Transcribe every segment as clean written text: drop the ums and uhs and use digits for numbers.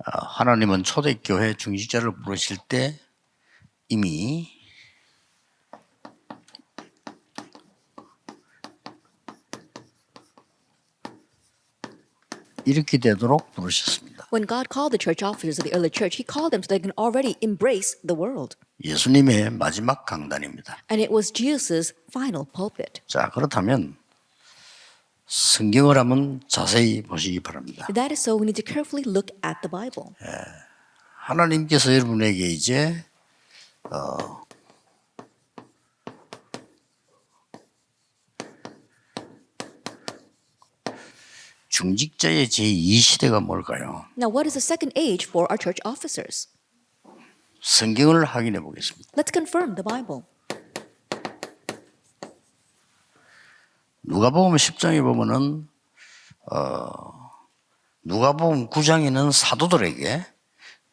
하나님은 초대교회 중직자를 부르실 때 이미 이렇게 되도록 부르셨습니다. When God called the church officers of the early church, He called them so they can already embrace the world. 예수님의 마지막 강단입니다. And it was Jesus' final pulpit. 자, 그렇다면 성경을 한번 자세히 보시기 바랍니다. If that is so, we need to carefully look at the Bible. 하나님께서 여러분에게 이제 중직자의 제2시대가 뭘까요? Now, what is the second age for our church officers? 성경을 확인해 보겠습니다. Let's confirm the Bible. 누가복음 10장에 보면은 누가복음 9장에는 사도들에게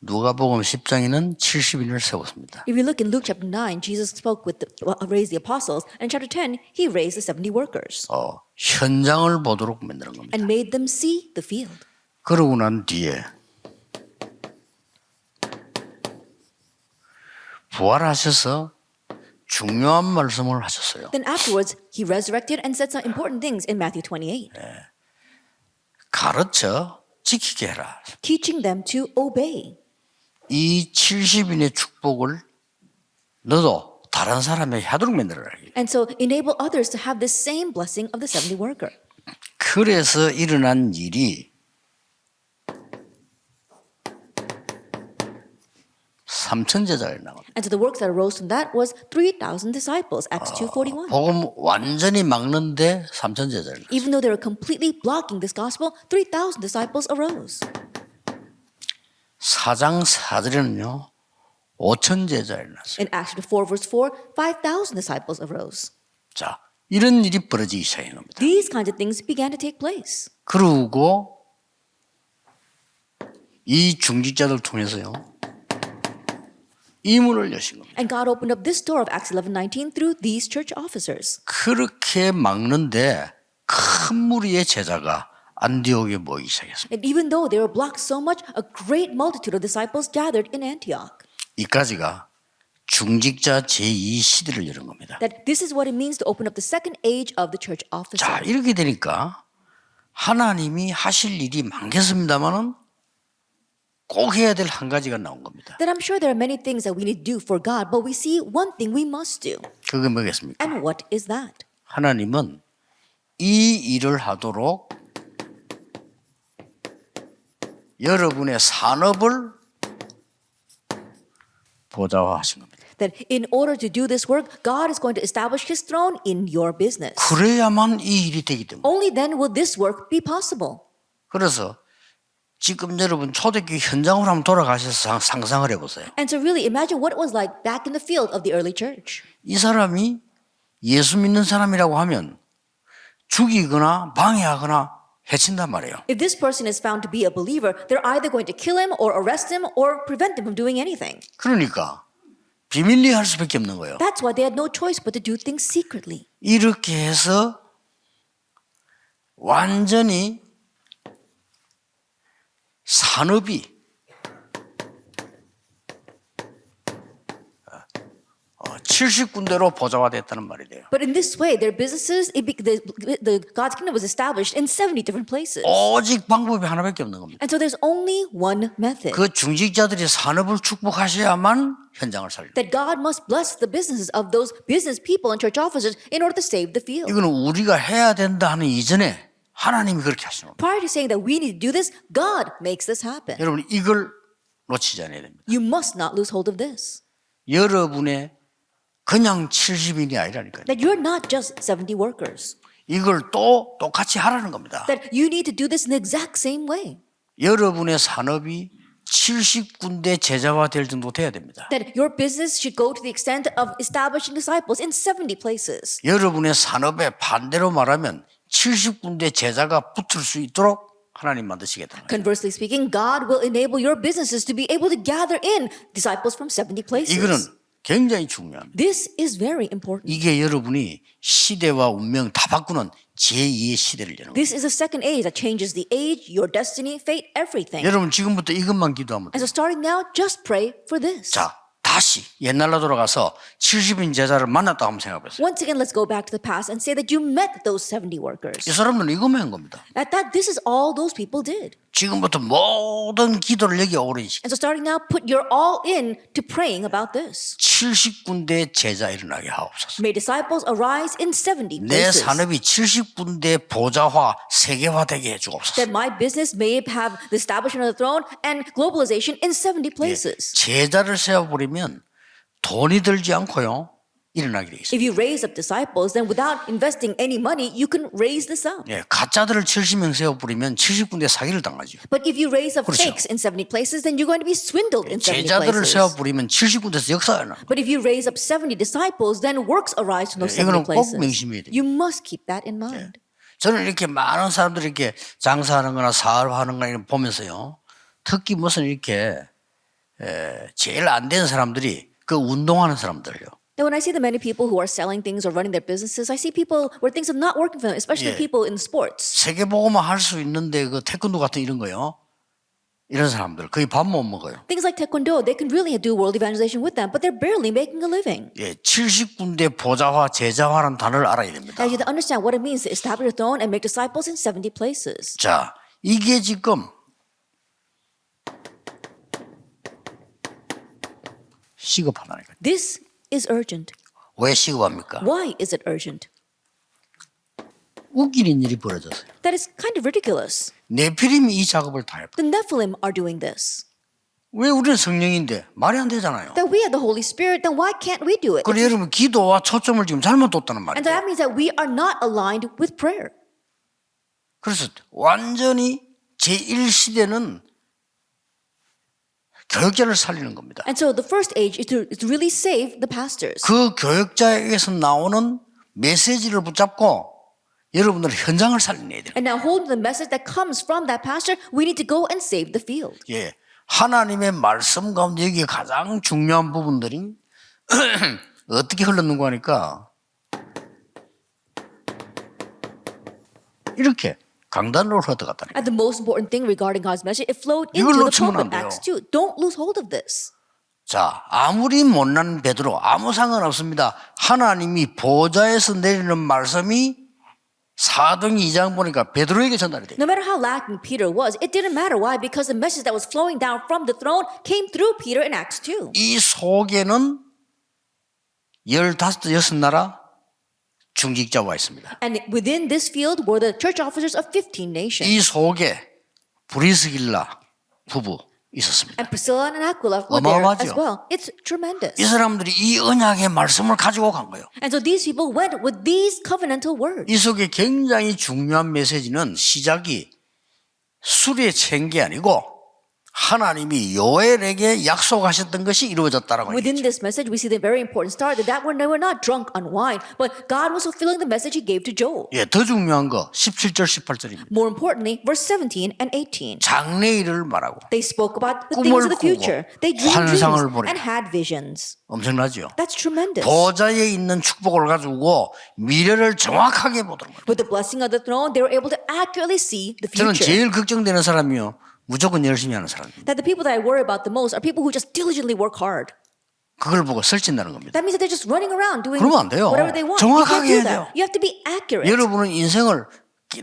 누가복음 10장에는 70인을 세웠습니다. If you look in Luke chapter 9, Jesus spoke with raised the apostles, and in chapter 10, He raised the 70 workers 현장을 보도록 만드는 겁니다. and made them see the field. 그러고 난 뒤에 부활하셔서 중요한 말씀을 하셨어요. Then afterwards, He resurrected and said some important things in Matthew 28, 가르쳐 지키게 해라. teaching them to obey. 이 70인의 축복을 너도 다른 사람에게 하도록 만들어라. And so enable others to have this same blessing of the 70 worker. 그래서 일어난 일이 3천 제자가 나옵니다. And so the works that arose from that was 3,000 disciples, Acts 2:41. 복음 완전히 막는데 3천 제자를 낳았어요. Even though they were completely blocking this gospel, 3,000 disciples arose. 4장 4절에는요 5천 제자를 낳았어요. In Acts 4 verse 4, 5,000 disciples arose. 자, 이런 일이 벌어지기 시작한 겁니다. These kinds of things began to take place. 그리고 이 중직자들 통해서요 이 문을 여신 겁니다. And God opened up this door of Acts 11:19 through these church officers. 그렇게 막는데 큰 무리의 제자가 안디옥에 모이기 시작했습니다. And even though they were blocked so much, a great multitude of disciples gathered in Antioch. 이까지가 중직자 제2시대를 여는 겁니다. That this is what it means to open up the second age of the church officers. 자, 이렇게 되니까 하나님이 하실 일이 많겠습니다만은 꼭 해야 될 한 가지가 나온 겁니다. That I'm sure there are many things that we need to do for God, but we see one thing we must do. 그게 뭐겠습니까? And what is that? 하나님은 이 일을 하도록 여러분의 산업을 보좌화하신 겁니다. That in order to do this work, God is going to establish His throne in your business. 그래야만 이 일이 되기 때문에. Only then will this work be possible. 그래서 지금 여러분 초대교회 현장으로 한번 돌아가셔서 상상을 해보세요. And to really imagine what it was like back in the field of the early church. 이 사람이 예수 믿는 사람이라고 하면 죽이거나 방해하거나 해친단 말이에요. If this person is found to be a believer, they're either going to kill him or arrest him or prevent him from doing anything. 그러니까 비밀리에 할 수밖에 없는 거예요. That's why they had no choice but to do things secretly. 이렇게 해서 완전히 산업이 70군데로 보좌화됐다는 말이 돼요. But in this way, their businesses, the God's kingdom was established in 70 different places. 오직 방법이 하나밖에 없는 겁니다. And so there's only one method. 그 중직자들이 산업을 축복하셔야만 현장을 살려. That God must bless the businesses of those business people and church officers in order to save the field. 이거는 우리가 해야 된다 하는 이전에 하나님이 그렇게 하시는 겁니다. Prior to saying that we need to do this, God makes this happen. 여러분 이걸 놓치지 않아야 됩니다. You must not lose hold of this. 여러분의 그냥 70인이 아니라니까요. That you're not just 70 workers. 이걸 또 똑같이 하라는 겁니다. That you need to do this in the exact same way. 여러분의 산업이 70군데 제자화 될 정도 돼야 됩니다. That your business should go to the extent of establishing disciples in 70 places. 여러분의 산업에 반대로 말하면 70군데 제자가 붙을 수 있도록 하나님 만드시겠다. Conversely speaking, God will enable your businesses to be able to gather in disciples from 70 places. 이거는 굉장히 중요합니다. This is very important. 이게 여러분이 시대와 운명 다 바꾸는 제2의 시대를 여는 거예요. This is the second age that changes the age, your destiny, fate, everything. 여러분 지금부터 이것만 기도하면 And 돼요. so starting now, just pray for this. 자, 다시 옛날로 돌아가서 70인 제자를 만났다고 한번 생각해보세요. Once again, let's go back to the past and say that you met those 70 workers. 이 사람들은 이것만 한 겁니다. That this is all those people did. 지금부터 모든 기도를 여기 오르시. And so starting now, put your all in to praying about this. 70군데 제자 일어나게 하옵소서. May disciples arise in 70 내 places. 산업이 70군데 보좌화, 세계화되게 해주옵소서. That my business may have the establishment of the throne and globalization in 70 places. 제자를 세워버리면 돈이 들지 않고요. 일어나게 돼 있어요. If you raise up disciples, then without investing any money, you can raise this up. 예, 가짜들을 70명 세워버리면 70군데 사기를 당하죠. But if you raise up 그렇죠. fakes in 70 places, then you're going to be swindled in 70 제자들을 places. 세워버리면 70군데서 역사가 나. But if you raise up 70 disciples, then works arise from those 이거는 70 꼭 places. 명심해야 돼요. You must keep that in mind. 저는 이렇게 많은 사람들이 이렇게 장사하는 거나 사업하는 거나 이런 거 보면서요. 특히 무슨 이렇게 제일 안 되는 사람들이 그 운동하는 사람들요. And when I see the many people who are selling things or running their businesses, I see people where things are not working for them, especially people in sports. 세계보고만 할 수 있는데 그 태권도 같은 이런 거요. 이런 사람들 거의 밥 못 먹어요. Things like Taekwondo, they can really do world evangelization with them, but they're barely making a living. 예, 70군데 보좌화, 제자화라는 단어를 알아야 됩니다. Now you have to understand what it means to establish a throne and make disciples in 70 places. 자, 이게 지금 시급하다니까요. This is urgent. 왜 시급합니까? Why is it urgent? 웃기는 일이 벌어졌어요. That is kind of ridiculous. 네피림이 이 작업을 다 했다. The Nephilim are doing this. 왜 우리는 성령인데 말이 안 되잖아요. That we have the Holy Spirit, then why can't we do it? 그래 여러분 기도와 초점을 지금 잘못 뒀다는 And 말이에요. that means that we are not aligned with prayer. 그래서 완전히 제1시대는 교역자를 살리는 겁니다. And so the first age is to really save the pastors. 그 교역자에게서 나오는 메시지를 붙잡고 여러분들 현장을 살려내야 돼요. And now holding the message that comes from that pastor, we need to go and save the field. 예, 하나님의 말씀 가운데 여기 가장 중요한 부분들이 어떻게 흘렀는가 하니까 이렇게 강단으로 흘러갔다니. And the most important thing regarding God's message, it flowed 이걸 into the 놓치면 안 pulpit, 돼요. Acts 2. Don't lose hold of this. 자, 아무리 못난 베드로 아무 상관없습니다. 하나님이 보좌에서 내리는 말씀이 사도행 2장 보니까 베드로에게 전달이 돼요. No matter how lacking Peter was, it didn't matter. Why? Because the message that was flowing down from the throne came through Peter in Acts 2. 이 속에는 15나라 중직자와 있습니다. And within this field were the church officers of 15 nations. 이 속에 브리스길라 부부 있었습니다. And Priscilla and Aquila were there 어마어마하죠. as well. It's tremendous. 이 사람들이 이 언약의 말씀을 가지고 간 거예요. And so these people went with these covenantal words. 이 속에 굉장히 중요한 메시지는 시작이 술에 취한 게 아니고 하나님이 요엘에게 약속하셨던 것이 이루어졌다라고 Within 얘기했죠. this message, we see the very important start that they were not drunk on wine, but God was fulfilling the message He gave to Joel. 예, 더 중요한 거 17절 18절입니다. More importantly, verse 17 and 18. 장래일을 말하고 They spoke about the 꿈을 things of the 꾸고 future. They dreamed 환상을 dreams 보리라. and had visions. 엄청나죠. That's tremendous. 보좌에 있는 축복을 가지고 미래를 정확하게 보도록 합니다. With the blessing of the throne, they were able to accurately see the 저는 future. 제일 걱정되는 사람이요. 무조건 열심히 하는 사람입니다. That the people that I worry about the most are people who just diligently work hard. 그걸 보고 설진다는 겁니다. That means that they're just running around doing 그러면 안 돼요. whatever they want. 정확하게 You 해야 can't do that. 돼요. You have to be accurate. 여러분은 인생을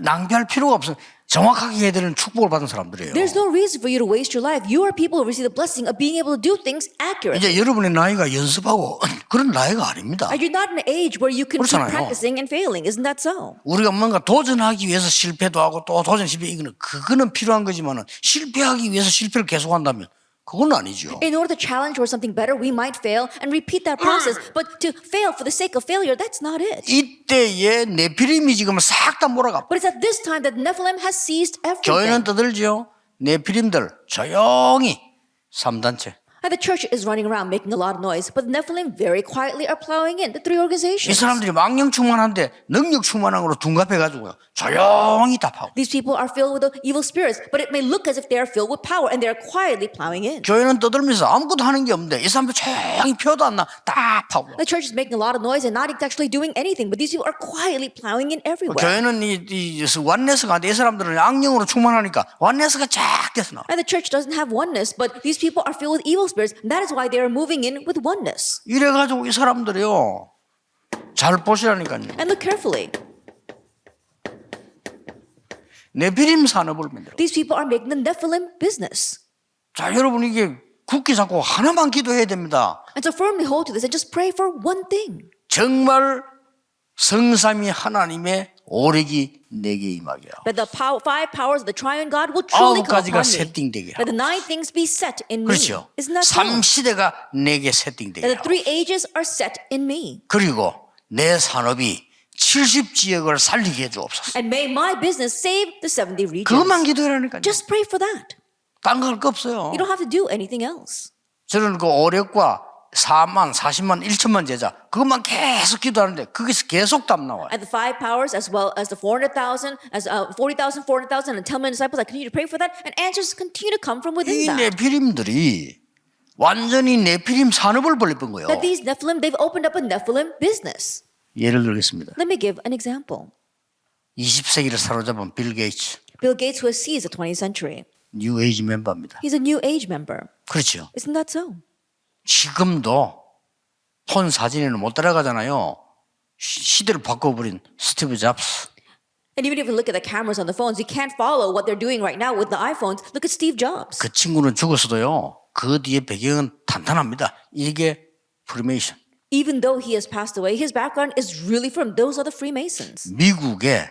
낭비할 필요가 없어요. 정확하게 해야 되는 축복을 받은 사람들이에요. There's no reason for you to waste your life. You are people who receive the blessing of being able to do things accurately. 이제 여러분의 나이가 연습하고 그런 나이가 아닙니다. You're not in an age where you can keep 그렇잖아요. practicing and failing. Isn't that so? 우리가 뭔가 도전하기 위해서 실패도 하고 또 도전 실패 그거는 필요한 거지만은 실패하기 위해서 실패를 계속한다면 그건 아니죠. In order to challenge towards something better, we might fail and repeat that process. But to fail for the sake of failure, that's not it. 이때에 네피림이 지금 싹 다 몰아가. But it's at this time that Nephilim has seized 교회는 everything. 떠들죠. 네피림들 조용히 3단체. And the church is running around making a lot of noise, but the Nephilim very quietly are plowing in the three 이 organizations. 사람들이 망령 충만한데 능력 충만한 거로 둔갑해가지고 조용히 다 파고. These people are filled with the evil spirits, but it may look as if they are filled with power and they are quietly plowing in. 교회는 떠들면서 아무것도 하는 게 없는데 이 사람들 조용히 표도 안 나 다 파고. The church is making a lot of noise and not actually doing anything, but these people are quietly plowing in everywhere. 교회는 이 완네스가 이 사람들은 악령으로 충만하니까 완네스가 쫙 돼서 나와. And the church doesn't have oneness, but these people are filled with evil spirits. And that is why they are moving in with oneness. 이래가지고 이 사람들이요 잘 보시라니까요. And look carefully. 네피림 산업을 만들어. These people are making the Nephilim business. 자, 여러분 이게 굳게 잡고 하나만 기도해야 됩니다. And so firmly hold to this and just pray for one thing. 정말 성삼위 하나님의 오력이 내게 임하게 하고 That the five powers of the triune God will truly 아홉 come 가지가 upon me. 세팅되게 That the 하고 9 things be set in me. 그렇죠. Isn't that so? 3시대가 내게 세팅되게 That the 하고 3 ages are set in me. 그리고 내 산업이 70지역을 살리게 해주옵소서. And may my business save the 70 regions. 그것만 기도해라니까요. Just pray for that. 딴 거 할 거 없어요. You don't have to do anything else. 저는 그 오력과 4만, 40만, 1천만 제자 그것만 계속 기도하는데 거기서 계속 답 나와요. And the 5 powers, as well as the 400,000, as 40,000, 400,000, and 10 million disciples, I continue to pray for that, and answers continue to come from within 이 that. 네피림들이 완전히 네피림 산업을 벌려본 거예요. That these Nephilim, they've opened up a Nephilim business. 예를 들겠습니다. Let me give an example. 20세기를 사로잡은 빌 게이츠, Bill Gates, who has seized the 20th century, 뉴 에이지 멤버입니다. he's a New Age member. 그렇죠. Isn't that so? 지금도 폰 사진에는 못 따라가잖아요. 시대를 바꿔버린 스티브 잡스. And even if you look at the cameras on the phones, you can't follow what they're doing right now with the iPhones. Look at Steve Jobs. 그 친구는 죽었어도요. 그 뒤에 배경은 탄탄합니다. 이게 프리메이션. Even though he has passed away, his background is really from those are the Freemasons. 미국의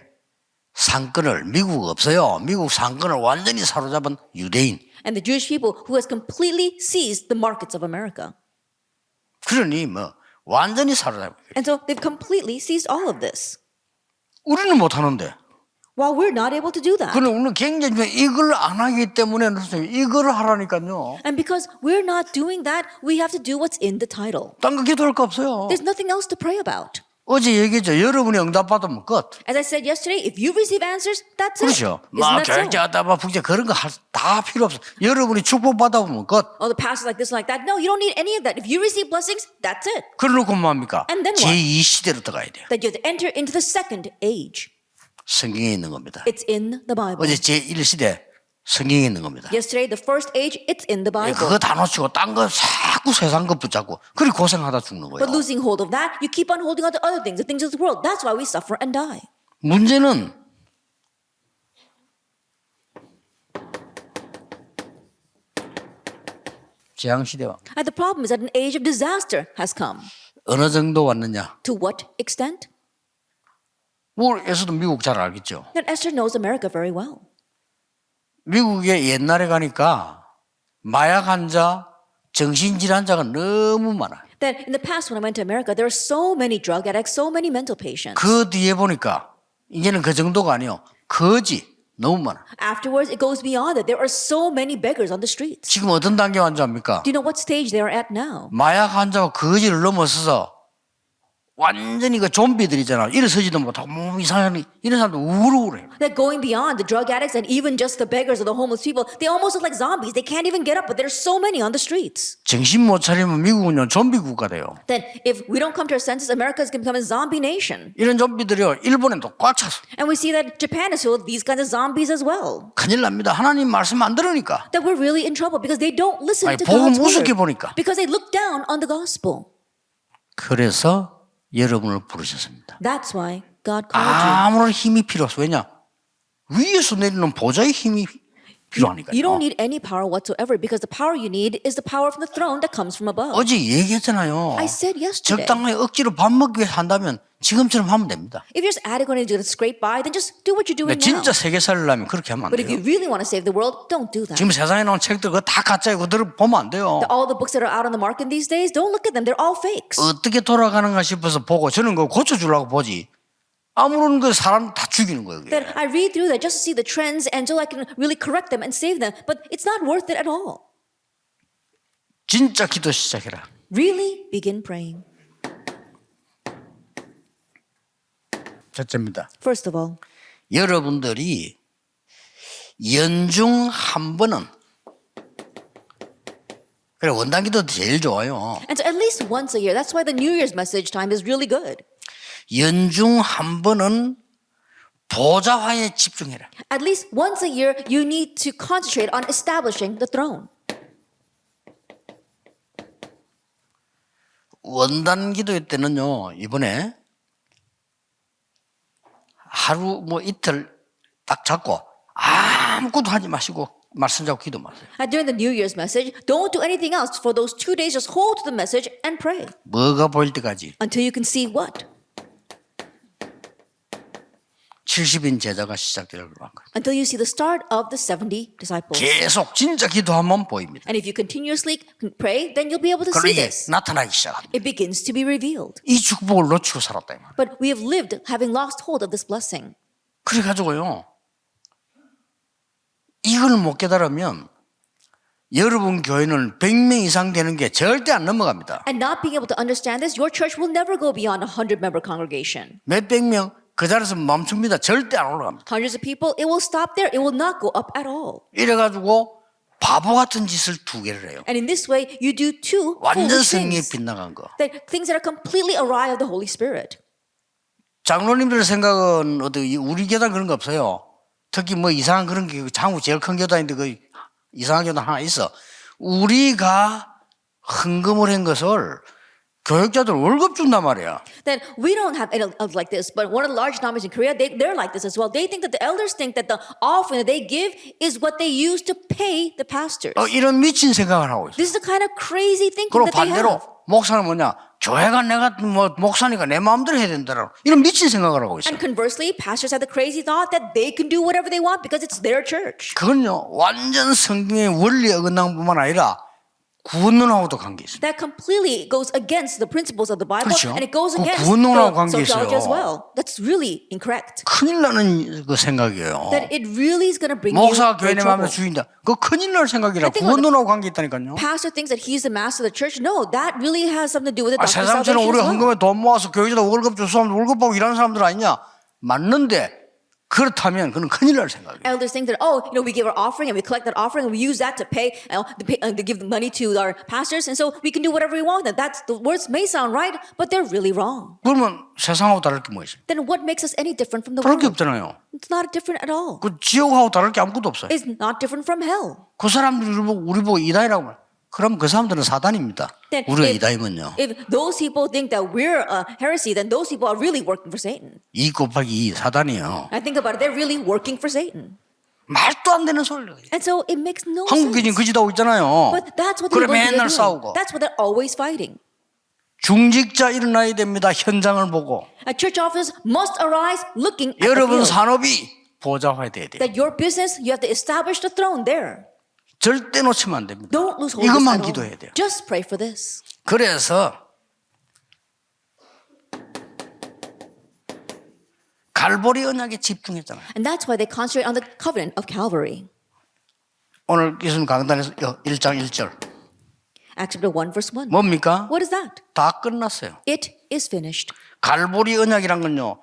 상권을 미국 없어요. 미국 상권을 완전히 사로잡은 유대인. And the Jewish people who has completely seized the markets of America. 그러니 뭐 완전히 사로잡은 거예요. And so they've completely seized all of this. 우리는 못 하는데. While we're not able to do that. 그럼 우리는 굉장히 이걸 안 하기 때문에 이걸 하라니까요. And because we're not doing that, we have to do what's in the title. 딴 거 기도할 거 없어요. There's nothing else to pray about. 어제 얘기했죠. 여러분이 응답 받으면 끝. As I said yesterday, if you receive answers, that's 그렇죠. it. Isn't 막 that so? 결제하다 봐 북제 그런 거 다 필요 없어. 여러분이 축복 받아보면 끝. Oh, the pastor's like this and like that. No, you don't need any of that. If you receive blessings, that's it. 그러놓고 뭐합니까? And then what? 제2시대로 들어가야 돼요. That you have to enter into the second age. 성경에 있는 겁니다. It's in the Bible. 어제 제1시대 성경에 있는 겁니다. Yesterday, the first age, it's in the Bible. 그거 다 놓치고 딴 거 자꾸 세상 거 붙잡고 그리 고생하다 죽는 거예요. But losing hold of that, you keep on holding on to other things, the things of the world. That's why we suffer and die. 문제는 재앙시대와 And the problem is that an age of disaster has come. 어느 정도 왔느냐. To what extent? 우리에서도 미국 잘 알겠죠. That Esther knows America very well. 미국에 옛날에 가니까 마약 환자, 정신질 환자가 너무 많아요. That in the past when I went to America, there are so many drug addicts, so many mental patients. 그 뒤에 보니까 이제는 그 정도가 아니요. 거지 너무 많아. Afterwards, it goes beyond that. There are so many beggars on the streets. 지금 어떤 단계 환자입니까? Do you know what stage they are at now? 마약 환자와 거지를 넘어서서 완전히 그 좀비들이잖아. 일어서지도 못하고 몸 이상하니 이런 사람들 우울우울해. That going beyond the drug addicts and even just the beggars or the homeless people, they almost look like zombies. They can't even get up, but there's so many on the streets. 정신 못 차리면 미국은요 좀비 국가 돼요. That if we don't come to our senses, America is going to become a zombie nation. 이런 좀비들이요 일본에도 꽉 찼어. And we see that Japan is full of these kinds of zombies as well. 큰일 납니다. 하나님 말씀 안 들으니까. That we're really in trouble because they don't listen 아니, to 복음 God's 우습게 word. 보니까. Because they look down on the gospel. 그래서 여러분을 부르셨습니다. That's why God called you. 아무런 힘이 필요 없어. 왜냐? 위에서 내리는 보좌의 힘이 필요하니까요. You don't need any power whatsoever because the power you need is the power from the throne that comes from above. 어제 얘기했잖아요. I said yesterday. 적당히 억지로 밥 먹기 위해서 한다면 지금처럼 하면 됩니다. If you're just adequately going to scrape by, then just do what you're doing 근데 now. 진짜 세계 살려면 그렇게 하면 안 But if you 돼요. really want to save the world, don't do that. 지금 세상에 나온 책들 그거 다 가짜예요. 그거 보면 안 돼요. All the books that are out on the market these days, don't look at them. They're all fakes. 어떻게 돌아가는가 싶어서 보고 저는 그거 고쳐주려고 보지. 아무런 그 사람 다 죽이는 거예요. 그게. That I read through that just to see the trends and so I can really correct them and save them. But it's not worth it at all. 진짜 기도 시작해라. Really begin praying. 첫째입니다. First of all, 여러분들이 연중 한 번은, 그래 원단기도 제일 좋아요. and so at least once a year. That's why the New Year's message time is really good. 연중 한 번은 보좌화에 집중해라. At least once a year, you need to concentrate on establishing the throne. 원단 기도회 때는요, 이번에 하루 뭐 이틀 딱 잡고 아무것도 하지 마시고 말씀 잡고 기도 마세요. And during the New Year's message, don't do anything else for those 2 days. Just hold to the message and pray 뭐가 보일 때까지. until you can see what? 70인 제자가 시작되라고 한 거예요. Until you see the start of the 70 disciples. 계속 진짜 기도하면 보입니다. And if you continuously pray, then you'll be able to see 그러게 this. 나타나기 시작합니다. It begins to be revealed. 이 축복을 놓치고 살았다 이 말. But we have lived having lost hold of this blessing. 그래가지고요, 이걸 못 깨달으면 여러분 교회는 100명 이상 되는 게 절대 안 넘어갑니다. And not being able to understand this, your church will never go beyond a 100-member congregation. 몇백 명 그 자리에서 멈춥니다. 절대 안 올라갑니다. Hundreds of people, it will stop there. It will not go up at all. 이래가지고 바보 같은 짓을 2개를 해요. And in this way, you do 2 완전 foolish 성령에 things. 빗나간 거. Things that are completely awry of the Holy Spirit. 장로님들 생각은 어디 우리 교단 그런 거 없어요. 특히 뭐 이상한 그런 게 장구 제일 큰 교단인데 그 이상한 교단 하나 있어. 우리가 헌금을 한 것을 교육자들 월급 준단 말이야. That we don't have any of like this, but one of the large denominations in Korea, they're like this as well. They think that the elders think that the offering that they give is what they use to pay the pastors. 이런 미친 생각을 하고 있어. This is the kind of crazy thinking 그리고 that they 반대로 have. 목사는 뭐냐? 교회가 내가 뭐 목사니까 내 마음대로 해야 된다라고 이런 미친 생각을 하고 있어. And conversely, pastors have the crazy thought that they can do whatever they want because it's their church. 그건요 완전 성경의 원리 어긋난 뿐만 아니라 구원론하고도 관계 있어요. That completely goes against the principles of the Bible, 그렇죠. and it goes 그 against 구원론하고 the 관계 sociology 있어요. as well. That's really incorrect. 큰일 나는 그 생각이에요. That it really is going to bring 목사가 you 교회 내 in 마음에 trouble. 주인다. 그거 큰일 날 생각이라 I think 구원론하고 관계 있다니까요. Pastor thinks that he's the master of the church. No, that really has something to do with the doctrine of 세상처럼 salvation 우리 as well. 헌금에 돈 모아서 교회에다 월급 줄 사람 월급 받고 일하는 사람들 아니냐? 맞는데 그렇다면 그건 큰일 날 생각이에요. Elders think that, we give our offering and we collect that offering and we use that to pay, to give the money to our pastors, and so we can do whatever we want. And that's the words may sound right, but they're really wrong. 그러면 세상하고 다를 게 뭐 있어요? Then what makes us any different from the 다를 게 world? 없잖아요. It's not different at all. 그 지옥하고 다를 게 아무것도 없어요. It's not different from hell. 그 사람들이 우리 보고 이다이라고 말해요. 그럼 그 사람들은 사단입니다. Then 우리가 이다이면요. if those people think that we're a heresy, then those people are really working for Satan. 2 곱하기 2 사단이에요. I think about it, they're really working for Satan. 말도 안 되는 소리를 해요. And so it makes no 한국인이 sense. 그 짓 하고 있잖아요. But that's what 그래 they're 맨날 doing. 싸우고. That's what they're always fighting. 중직자 일어나야 됩니다. 현장을 보고. Church officers must arise looking at the 여러분 field. 산업이 보좌화돼야 돼요. That your business, you have to establish the throne there. 절대 놓치면 안 됩니다. Don't lose hold of this 이것만 at all. 기도해야 돼요. Just pray for this. 그래서 갈보리 언약에 집중했잖아요. And that's why they concentrate on the covenant of Calvary. 오늘 예수님 강단에서 1장 1절 Acts chapter 1 verse 1. 뭡니까? What is that? 다 끝났어요. It is finished. 갈보리 언약이란 건요.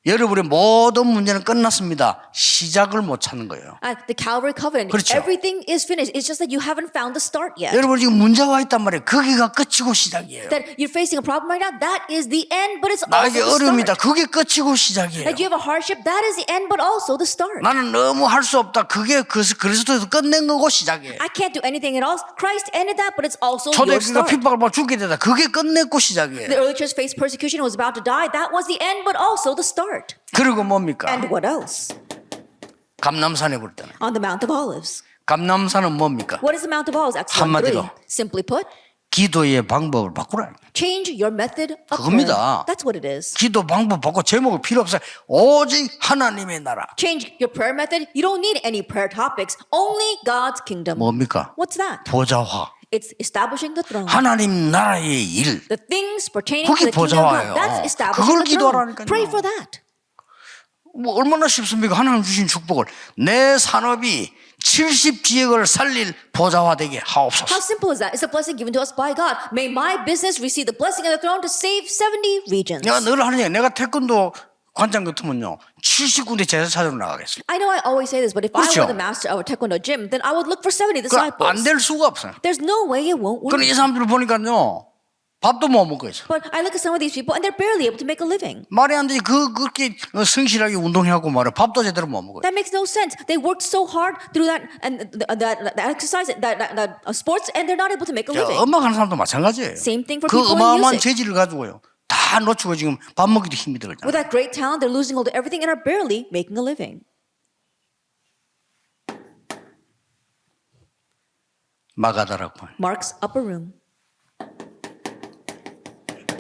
여러분의 모든 문제는 끝났습니다. 시작을 못 찾는 거예요. The Calvary covenant, 그렇죠. everything is finished. It's just that you haven't found the start yet. 여러분 지금 문제가 와 있단 말이에요. 거기가 끝이고 시작이에요. That you're facing a problem right now, that is the end, but it's also 나에게 the 어려움이다. start. 그게 끝이고 시작이에요. That you have a hardship, that is the end, but also the start. 나는 너무 할 수 없다. 그게 그리스도에서 끝낸 거고 시작이에요. I can't do anything at all. Christ ended that, but it's also your 초대교회가 start. 핍박을 받고 죽게 되다. 그게 끝냈고 시작이에요. The early church faced persecution, was about to die. That was the end, but also the start. 그리고 뭡니까? And what else? 감람산에 볼 때는. On the Mount of Olives. 감람산은 뭡니까? What is the Mount of Olives? Acts 1:3. 한마디로. Simply put, 기도의 방법을 바꾸라. change your method of 그겁니다. prayer. That's what it is. 기도 방법 바꿔 제목을 필요 없어요. 오직 하나님의 나라. Change your prayer method. You don't need any prayer topics. Only God's kingdom. 뭡니까? What's that? 보좌화. It's establishing the throne. 하나님 나라의 일. The things pertaining 그게 to the kingdom of 보좌화예요. God. That's establishing 그걸 the throne. 기도하라니까요. Pray for that. 뭐 얼마나 쉽습니까? 하나님 주신 축복을 내 산업이 70지역을 살릴 보좌와 되게 하옵소서. How simple is that? It's a blessing given to us by God. May my business receive the blessing of the throne to save 70 regions. 내가 늘 하는 얘기, 내가 태권도 관장 같으면요 70군데 제자 찾으러 나가겠어요. I know I always say this, but if I 그렇죠. were the master of a taekwondo gym, then I would look for 70 안 disciples. 될 수가 없어요. There's no way it won't 그럼 work. 이 사람들을 보니까요 밥도 못 먹고 있어. But I look at some of these people and they're barely able to make a living. 말이 안 되지. 그렇게 성실하게 운동해하고 말이야 밥도 제대로 못 먹어요. That makes no sense. They worked so hard through that and that exercise, that sports, and they're not able to make a living. 음악하는 사람도 마찬가지예요. Same thing for 그 people in 어마어마한 music. 재질을 가지고요 다 놓치고 지금 밥 먹기도 힘이 들잖아요. With that great talent, they're losing hold of everything and are barely making a living. 마가다라고 해요. Mark's upper room.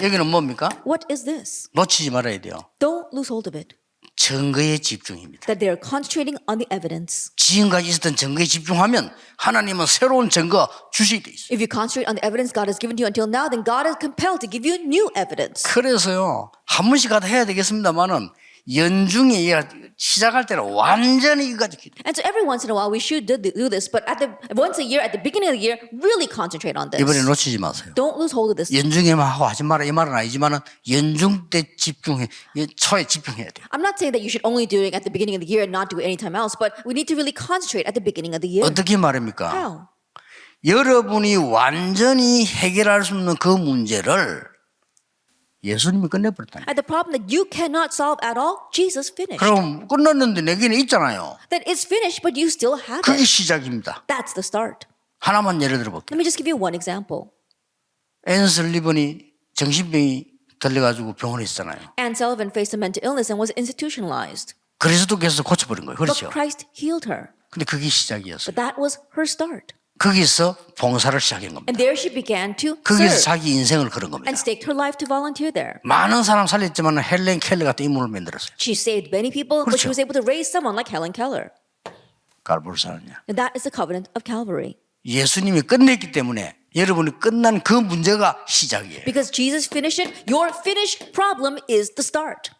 여기는 뭡니까? What is this? 놓치지 말아야 돼요. Don't lose hold of it. 증거에 집중입니다. That they are concentrating on the evidence. 지금까지 있었던 증거에 집중하면 하나님은 새로운 증거 주시게 돼 있어요. If you concentrate on the evidence God has given to you until now, then God is compelled to give you new evidence. 그래서요 한 번씩 가다 해야 되겠습니다만은 연중에 얘가 시작할 때는 완전히 이거까지 기도. And so every once in a while we should do this, but once a year, at the beginning of the year, really concentrate on this. 이번에 놓치지 마세요. Don't lose hold of this. 연중에만 하고 하지 마라 이 말은 아니지만은 연중 때 집중해 초에 집중해야 돼요. I'm not saying that you should only do it at the beginning of the year and not do it anytime else, but we need to really concentrate at the beginning of the year. 어떻게 말입니까? How? 여러분이 완전히 해결할 수 없는 그 문제를 예수님이 끝내버렸다. At the problem that you cannot solve at all, Jesus finished. 그럼 끝났는데 내게는 있잖아요. That it's finished, but you still have 그게 it. 시작입니다. That's the start. 하나만 예를 들어볼게요. Let me just give you one example. 앤 슬리번이 정신병이 들려가지고 병원에 있었잖아요. Anne Sullivan faced a mental illness and was institutionalized. 그리스도께서 고쳐버린 거예요. But 그렇죠. Christ healed her. 근데 그게 시작이었어요. But that was her start. 거기서 봉사를 시작한 겁니다. And there she began to 거기서 serve 자기 인생을 걸은 겁니다. and staked her life to volunteer there. 많은 사람 살렸지만 헬렌 켈러 같은 인물을 만들었어요. She saved many people, but she 그렇죠. was able to raise someone like Helen Keller. 갈보르사는요. And that is the covenant of Calvary. 예수님이 끝냈기 때문에 여러분이 끝난 그 문제가 시작이에요. Because Jesus finished it, your finished problem is the start.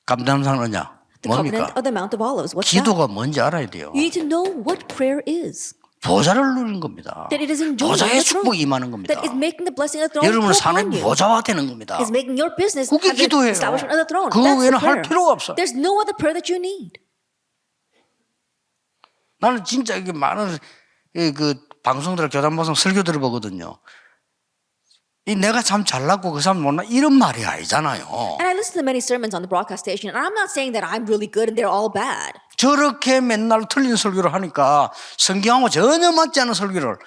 감담산은요. The 뭡니까? covenant of the Mount of Olives. What's that? 기도가 뭔지 알아야 돼요. You need to know what prayer is. 보좌를 누리는 겁니다. That it is enjoying 보좌의 the throne. 축복이 임하는 겁니다. That is making the blessing of the throne 여러분의 come 삶의 upon you. 보좌화 되는 겁니다. Is making your business 그게 have the 기도예요. establishment of the throne. 그거 That's the 외에는 할 prayer. 필요가 없어요. There's no other prayer that you need. 나는 진짜 이게 많은 그 방송들 교단 방송 설교들을 보거든요. 이 내가 참 잘났고 그 사람 못나 이런 말이 아니잖아요. And I listen to many sermons on the broadcast station, and I'm not saying that I'm really good and they're all bad. 저렇게 맨날 틀린 설교를 하니까 성경하고 전혀 맞지 않은 설교를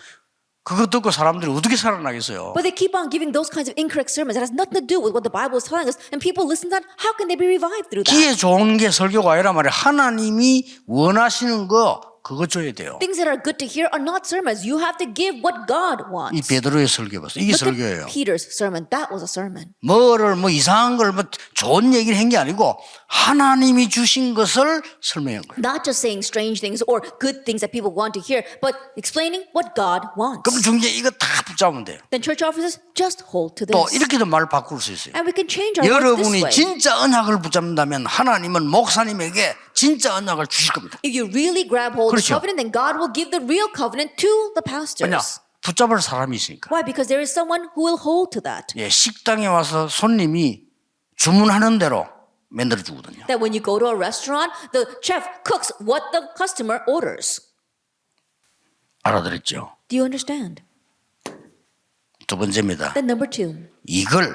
그거 듣고 사람들이 어떻게 살아나겠어요? But they keep on giving those kinds of incorrect sermons that has nothing to do with what the Bible is telling us, and people listen to that. How can they be revived through that? 기에 좋은 게 설교가 아니라 말이야. 하나님이 원하시는 거 그거 줘야 돼요. Things that are good to hear are not sermons. You have to give what God 이 wants. 베드로의 설교 봤어요. 이게 Look 설교예요. at Peter's sermon. That was a sermon. 뭐를 뭐 이상한 걸 뭐 좋은 얘기를 한 게 아니고 하나님이 주신 것을 설명한 거예요. Not just saying strange things or good things that people want to hear, but explaining what God wants. 그럼 중재 이거 다 붙잡으면 돼요. Then church officers just hold to 또 this. 이렇게도 말을 바꿀 수 있어요. And we can change our words this 여러분이 way. 진짜 언약을 붙잡는다면 하나님은 목사님에게 진짜 언약을 주실 겁니다. If you really grab hold of the 그렇죠. covenant, then God will give the real covenant to the 왜냐? pastors. 붙잡을 사람이 있으니까. Why? Because there is someone who will hold to that. 예, 식당에 와서 손님이 주문하는 대로 만들어 주거든요. That when you go to a restaurant, the chef cooks what the customer orders. 알아들었죠? Do you understand? 두 번째입니다. Then number 2, 이걸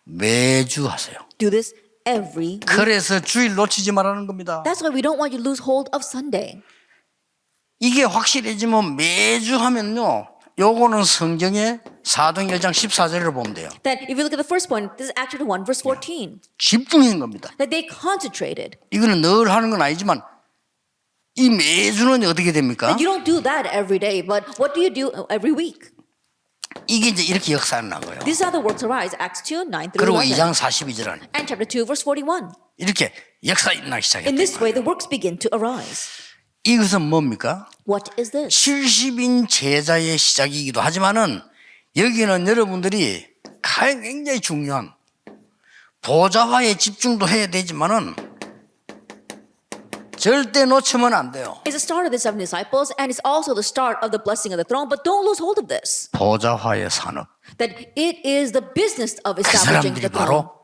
매주 하세요. do this every week. 그래서 주일 놓치지 말라는 겁니다. That's why we don't want you to lose hold of Sunday. 이게 확실해지면 매주 하면요. 요거는 성경의 사도행 1장 14절을 보면 돼요. That if you look at the first point, this is Acts chapter 1, verse 14. 집중한 겁니다. That they concentrated. 이거는 늘 하는 건 아니지만 이 매주는 어떻게 됩니까? And you don't do that every day, but what do you do every week? 이게 이제 이렇게 역사가 난 거예요. This is how the works arise. Acts 2, 9 through 그리고 11. 2장 42절 안 And chapter 2, verse 41. 이렇게 역사 일어나기 In 시작했다. this way, the works begin to arise. 이것은 뭡니까? What is this? 70인 제자의 시작이기도 하지만은 여기는 여러분들이 굉장히 중요한 보좌화에 집중도 해야 되지만은 절대 놓치면 안 돼요. It's the start of the 7 disciples, and it's also the start of the blessing of the throne. But don't lose hold of this. 보좌화의 산업. That it is the business of 그 establishing 사람들이 the throne. 바로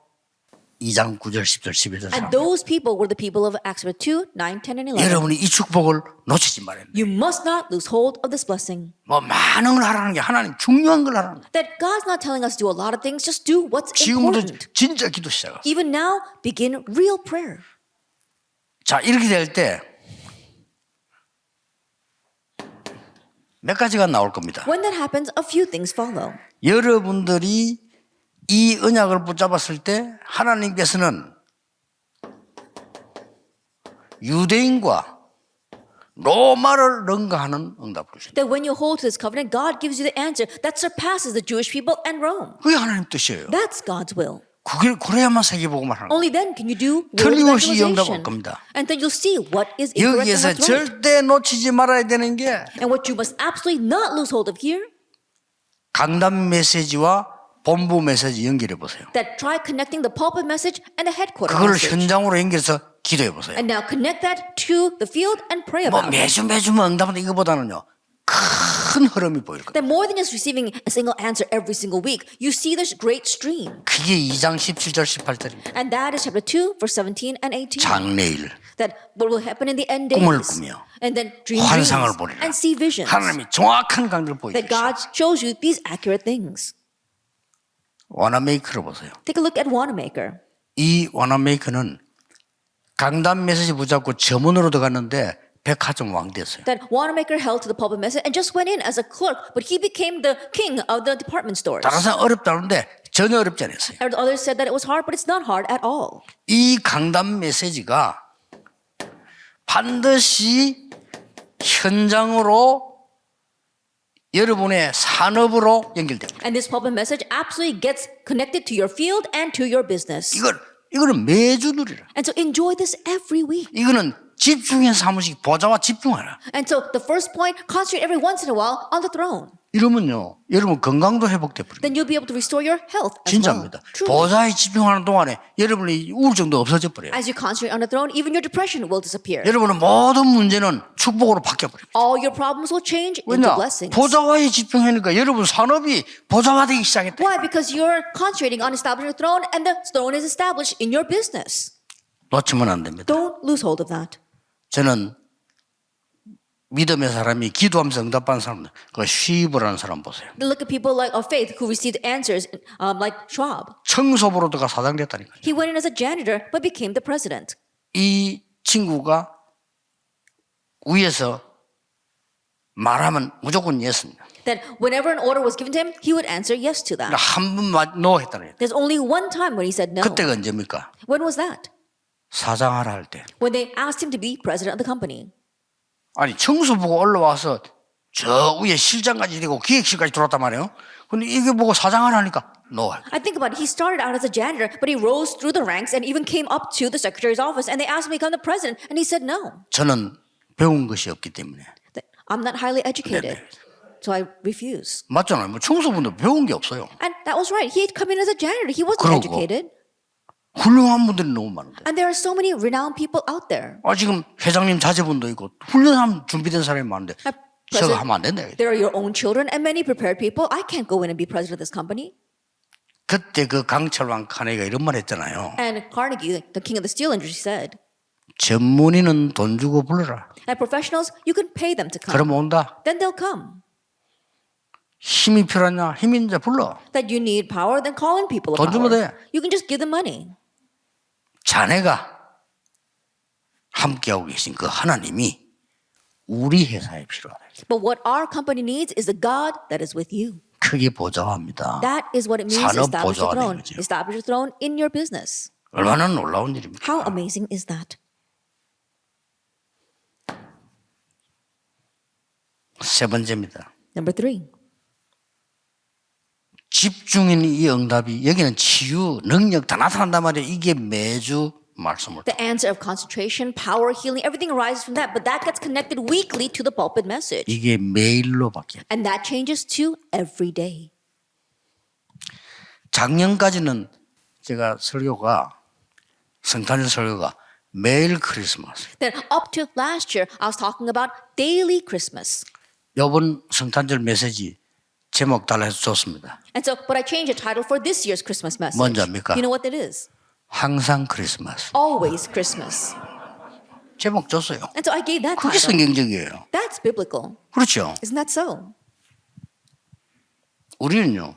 2장 9절 10절 11절 And 사람. those people were the people of Acts 2, 9, 10, and 11. 여러분이 이 축복을 놓치지 말아야 돼요. You must not lose hold of this blessing. 뭐 많은 걸 하라는 게 하나님 중요한 걸 하라는 거예요. That God's not telling us to do a lot of things, just do what's 지금부터 important. 진짜 기도 시작하세요. Even now, begin real prayer. 자, 이렇게 될 때 몇 가지가 나올 겁니다. When that happens, a few things follow. 여러분들이 이 언약을 붙잡았을 때 하나님께서는 유대인과 로마를 능가하는 응답을 주십니다. That when you hold to this covenant, God gives you the answer that surpasses the Jewish people and Rome. 그게 하나님 뜻이에요. That's God's will. 그래야만 세계복음을 하는 거예요. Only then can you do world 틀림없이 응답할 evangelization. 겁니다. And then you'll see what is incorrect and 여기에서 what's right. 절대 놓치지 말아야 되는 게 And what you must absolutely not lose hold of here, 강단 메시지와 본부 메시지 연결해 보세요. that try connecting the pulpit message and the headquarter 그걸 message. 현장으로 연결해서 기도해 보세요. And now connect that to the field and pray 뭐 about it. 매주 뭐 응답하는 이거보다는요 큰 흐름이 보일 거예요. That more than just receiving a single answer every single week, you see this great stream. 그게 2장 17절 18절입니다. And that is chapter 2, verse 17 and 18. 장래일 That what will happen in the end days. 꿈을 꾸며 And then dream dreams 환상을 보리라. and see visions. 하나님이 정확한 강도를 That 보여주시죠. God shows you these accurate things. 와나메이커를 보세요. Take a look at Wanamaker. 이 와나메이커는 강단 메시지 붙잡고 점원으로 들어갔는데 백화점 왕 됐어요. That Wanamaker held to the pulpit message and just went in as a clerk, but he became the king of the department stores. 다른 사람 어렵다는데 전혀 어렵지 않았어요. And others said that it was hard, but it's not hard at all. 이 강단 메시지가 반드시 현장으로 여러분의 산업으로 연결됩니다. And this pulpit message absolutely gets connected to your field and to your business. 이거는 매주 누리라. And so enjoy this every week. 이거는 집중해서 사무직 보좌와 집중하라. And so the first point, concentrate every once in a while on the throne. 이러면요, 여러분 건강도 회복돼 버립니다. Then you'll be able to restore your health as well. 진짜입니다. Truly. 보좌에 집중하는 동안에 여러분의 우울증도 없어져 버려요. As you concentrate on the throne, even your depression will disappear. 여러분의 모든 문제는 축복으로 바뀌어 버립니다. All your problems will change into 왜냐? blessings. 보좌와에 집중하니까 여러분 산업이 보좌화되기 시작했다. Why? Because you're concentrating on establishing the throne, and the throne is established in your business. 놓치면 안 됩니다. Don't lose hold of that. 저는 믿음의 사람이 기도하면서 응답받는 사람들, 그 쉬브라는 사람 보세요. Look at people like of faith who received answers, like Schwab. 청소부로 들어가 사장 됐다니까요. He went in as a janitor, but became the president. 이 친구가 위에서 말하면 무조건 예스입니다. That whenever an order was given to him, he would answer yes to that. 한번 노 했다는 거예요. There's only one time when he said no. 그때가 언제입니까? When was that? 사장하라 할 때. When they asked him to be president of the company. 아니 청소부가 올라와서 저 위에 실장까지 되고 기획실까지 들어왔단 말이에요. 근데 이게 보고 사장하라 하니까 노. I think about it. He started out as a janitor, but he rose through the ranks and even came up to the secretary's office. And they asked him to become the president, and he said no. 저는 배운 것이 없기 때문에. I'm not highly educated, so I refuse. 맞잖아요. 뭐 청소부도 배운 게 없어요. And that was right. He had come in as a janitor. He wasn't 그러고. educated. 훌륭한 분들이 너무 많은데. And there are so many renowned people out there. 지금 회장님 자제분도 있고 훌륭한 준비된 사람이 많은데 저거 President, 하면 안 된다. there are your own children and many prepared people. I can't go in and be president of this company. 그때 그 강철왕 카네기가 이런 말 했잖아요. And Carnegie, the king of the steel industry, said, 전문인은 돈 주고 불러라. and professionals, you can pay them to come. 그러면 온다. Then they'll come. 힘이 필요하냐? 힘 있는 자 불러. That you need power, then call in people of 돈 주면 power. 돼. You can just give them money. 자네가 함께하고 계신 그 하나님이 우리 회사에 필요하다. But what our company needs is the God that is with you. 크게 보좌합니다. That is what it means to 산업 establish the 보좌가 throne. 되는 거죠. Establish the throne in your business. 얼마나 놀라운 일입니까? How amazing is that? 세 번째입니다. Number 3. 집중인 이 응답이 여기는 치유, 능력 다 나타난단 말이에요. 이게 매주 말씀을. The answer of concentration, power, healing, everything arises from that. But that gets connected weekly to the pulpit message. 이게 매일로 바뀌어요. And that changes to every day. 작년까지는 제가 설교가 성탄절 설교가 매일 크리스마스. Then up to last year, I was talking about daily Christmas. 이번 성탄절 메시지 제목 달라서 줬습니다. And so, but I changed the title for this year's Christmas message. 뭔지 압니까? You know what that is? 항상 크리스마스. Always Christmas. 제목 줬어요. And so I gave that 그게 title. 성경적이에요. That's biblical. 그렇죠. Isn't that so? 우리는요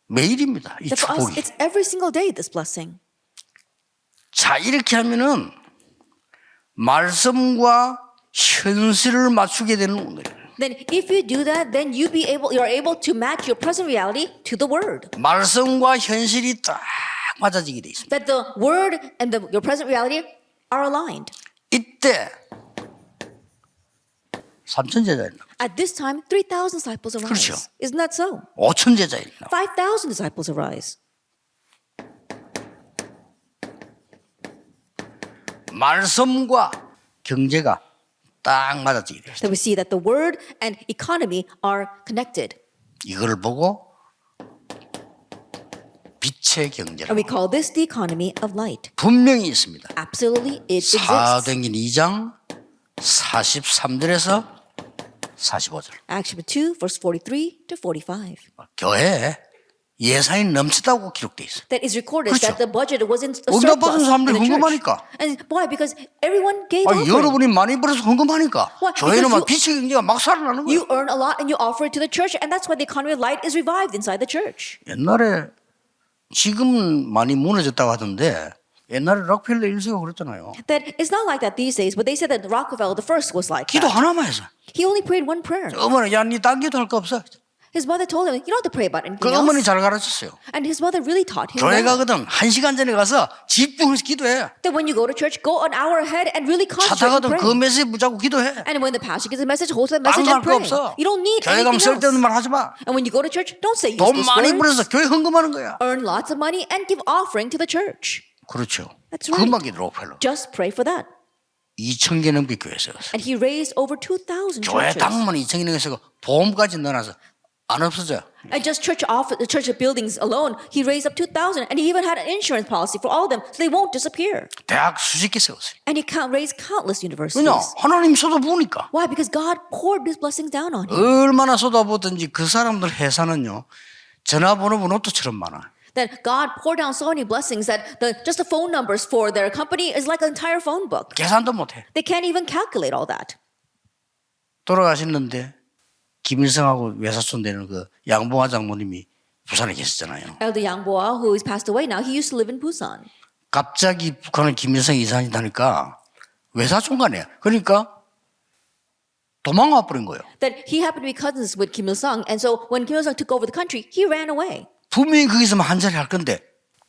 매일입니다. 이 That for us, 축복이. it's every single day, this blessing. 자 이렇게 하면은 말씀과 현실을 맞추게 되는 오늘. Then if you do that, then you're able to match your present reality to the word. 말씀과 현실이 딱 맞아지게 돼 있습니다. That the word and your present reality are aligned. 이때 3천 제자 있나? At this time, 3,000 disciples arise. 그렇죠. Isn't that so? 5천 제자 있나? 5,000 disciples arise. 말씀과 경제가 딱 맞아지게 돼 있어요. So we see that the word and economy are connected. 이걸 보고 빛의 경제라. And we call this the economy of light. 분명히 있습니다. Absolutely, it exists. 사도행전 2장 43절에서 45절. Acts chapter 2, verse 43 to 45. 교회에 예산이 넘치다고 기록돼 있어요. That is recorded 그렇죠. that the budget was in a 응답받은 surplus 사람들이 in the church. 헌금하니까. And why? Because everyone gave 아, offering. 여러분이 많이 벌어서 헌금하니까 Why? 교회는 막 Because 빛의 경제가 막 살아나는 거예요. You earn a lot and you offer it to the church, and that's why the economy of light is revived inside the church. 옛날에 지금 많이 무너졌다고 하던데 옛날에 록펠러 1세가 그랬잖아요. That it's not like that these days, but they said that Rockefeller the first was like 기도 that. 하나만 해서. He only prayed one prayer. 어머니 야니 딴 기도 할 거 없어. His mother told him, you don't have to pray about 그 anything 어머니 else. 잘 가르쳤어요. And his mother really taught him 교회 well. 가거든 1시간 전에 가서 집중해서 기도해. That when you go to church, go an hour ahead and really 차 concentrate and 타거든 pray. 그 메시지 붙잡고 기도해. And when the pastor gives a message, hold that message 딴 거 할 and 거 pray. 없어. You don't need 교회 가면 anything 쓸데없는 else. 말 하지 마. And when you go to church, don't say 돈 useless 많이 words. 벌어서 교회 헌금하는 거야. Earn lots of money and give offering to the church. 그렇죠. That's right. 그만 기도 록펠러. Just pray for that. 2,000개 넘게 교회 세웠어요. And he raised over 2,000 교회 churches. 땅만 2,000개 넘게 세고 보험까지 넣어놔서 안 없어져. And just the church buildings alone, he raised up 2,000. And he even had an insurance policy for all of them, so they won't disappear. 대학 수십 개 세웠어요. And he raised countless universities. 왜냐? 하나님 쏟아부으니까. Why? Because God poured these blessings down on him. 얼마나 쏟아부었든지 그 사람들 회사는요. 전화번호 노트처럼 많아. That God poured down so many blessings that just the phone numbers for their company is like an entire phone book. 계산도 못해. They can't even calculate all that. 돌아가셨는데 김일성하고 외사촌 되는 그 양봉화 장모님이 부산에 계셨잖아요. Elder Yang Boa, who is passed away now, he used to live in Busan. 갑자기 북한을 김일성이 이사한다니까 외사촌 가네. 그러니까 도망가 버린 거예요. That he happened to be cousins with Kim Il Sung, and so when Kim Il Sung took over the country, he ran away. 분명히 거기서만 한 자리 할 건데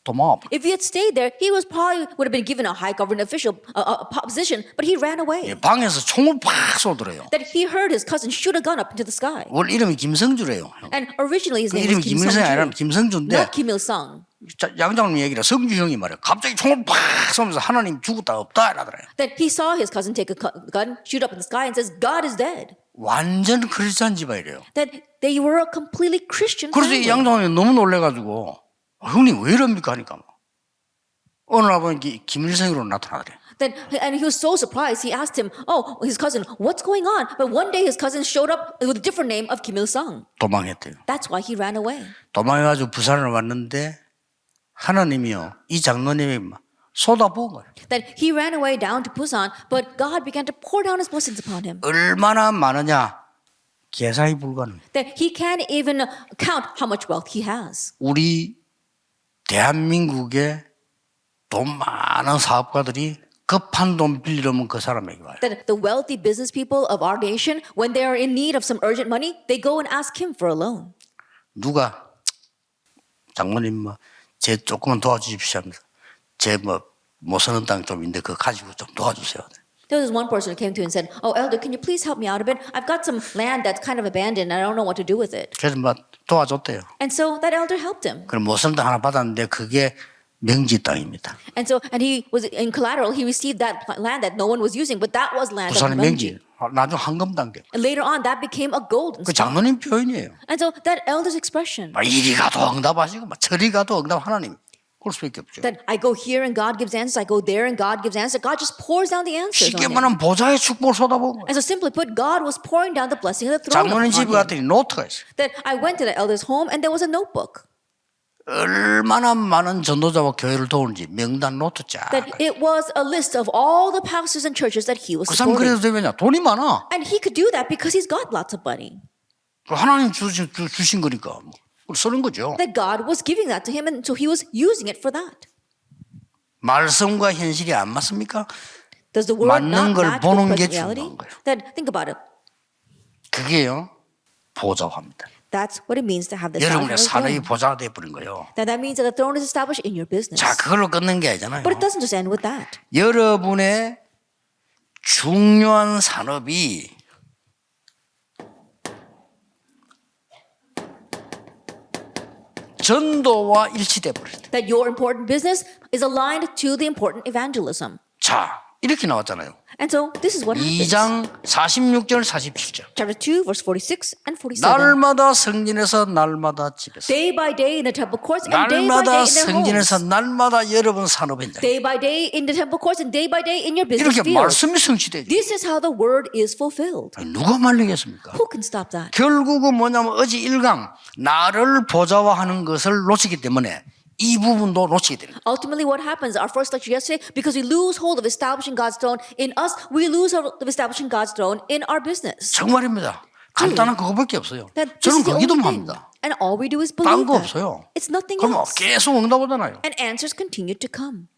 도망가 버려. If he had stayed there, he would have been given a high government official position, but he ran away. 방에서 총을 팍 쏘더래요. That he heard his cousin shoot a gun up into the sky. 원래 이름이 김성주래요. And originally his 그 name 이름이 was Kim 김일성이 아니라 Sung-ju, 김성주인데 not Kim Il Sung. 양장님 얘기라 성주 형이 말이야. 갑자기 총을 팍 쏘면서 하나님 죽었다 없다 이러더래요. That he saw his cousin take a gun, shoot up in the sky, and says, "God is dead." 완전 크리스찬 집안이래요. That they were a completely Christian 그래서 이 family. 양장님이 너무 놀래가지고 형님 왜 이럽니까 하니까 어느 날 보니 김일성으로 나타나더래. And he was so surprised. He asked him, "Oh, his cousin, what's going on?" But one day his cousin showed up with a different name of Kim Il Sung. 도망했대요. That's why he ran away. 도망해가지고 부산을 왔는데 하나님이요 이 장로님이 막 쏟아부은 거예요. That he ran away down to Busan, but God began to pour down his blessings upon him. 얼마나 많으냐 계산이 불가능. That he can't even count how much wealth he has. 우리 대한민국의 돈 많은 사업가들이 급한 돈 빌리려면 그 사람에게 와요. That the wealthy business people of our nation, when they are in need of some urgent money, they go and ask him for a loan. 누가 장모님 제 조금만 도와주십시오 하면서 제 못 사는 땅 좀 있는데 그거 가지고 좀 도와주세요. There was one person who came to him and said, "Oh, elder, can you please help me out a bit? I've got some land that's kind of abandoned and I don't know what to do with it." 그래서 도와줬대요. And so that elder helped him. 그럼 못 사는 땅 하나 받았는데 그게 명지 땅입니다. And he was in collateral. He received that land that no one was using, but that was land of 부산의 Memji. 명지. 나중 황금 땅 돼. And later on, that became a golden 그 spot. 장로님 표현이에요. And so that elder's expression, 이리 가도 응답하시고 저리 가도 응답 하나님. 그럴 수밖에 없죠. That I go here and God gives answers. I go there and God gives answers. God just pours down the answers 쉽게 on him. 말하면 보좌의 축복을 쏟아부은 거예요. And so simply put, God was pouring down the blessing of the throne 장로님 집에 upon him. 갔더니 노트가 있어요. That I went to the elder's home and there was a notebook. 얼마나 많은 전도자와 교회를 도우는지 명단 노트 쫙. That it was a list of all the pastors and churches that he was 그 사람 supporting. 그래도 되느냐? 돈이 많아. And he could do that because he's got lots of money. 하나님 주신 거니까 쓰는 거죠. That God was giving that to him and so he was using it for that. 말씀과 현실이 안 맞습니까? Does the word 맞는 not 걸 match 보는 with 게 present reality? 중요한 거예요. Then think about it. 그게요 보좌화입니다. That's what it means to have this 여러분의 산업이 throne. 보좌가 돼버린 거예요. That means that the throne is established in your business. 자, 그걸로 끝낸 게 아니잖아요. But it doesn't just end with that. 여러분의 중요한 산업이 전도와 일치돼 버렸다. That your important business is aligned to the important evangelism. 자, 이렇게 나왔잖아요. And so this is what happens. 2장 46절 47절. Chapter 2, verse 46 and 47. 날마다 성전에서 날마다 집에서 Day by day in the temple courts and day by 날마다 day in their 성전에서 homes. 날마다 여러분 산업 현장. Day by day in the temple courts and day by day in your business 이렇게 field. 말씀이 성취되죠. This is how the word is fulfilled. 누가 말리겠습니까? Who can stop that? 결국은 뭐냐면 어제 1강 나를 보좌화하는 것을 놓치기 때문에 이 부분도 놓치게 됩니다. Ultimately, what happens, our first lecture yesterday, because we lose hold of establishing God's throne in us, we lose hold of establishing God's throne in our business. 정말입니다. 간단한 그거밖에 없어요. That 저는 this is the 거기도 only thing. 합니다. And all we do is 딴 believe 거 that. 없어요. It's nothing 그럼 else. 계속 응답 오잖아요. And answers continue to come.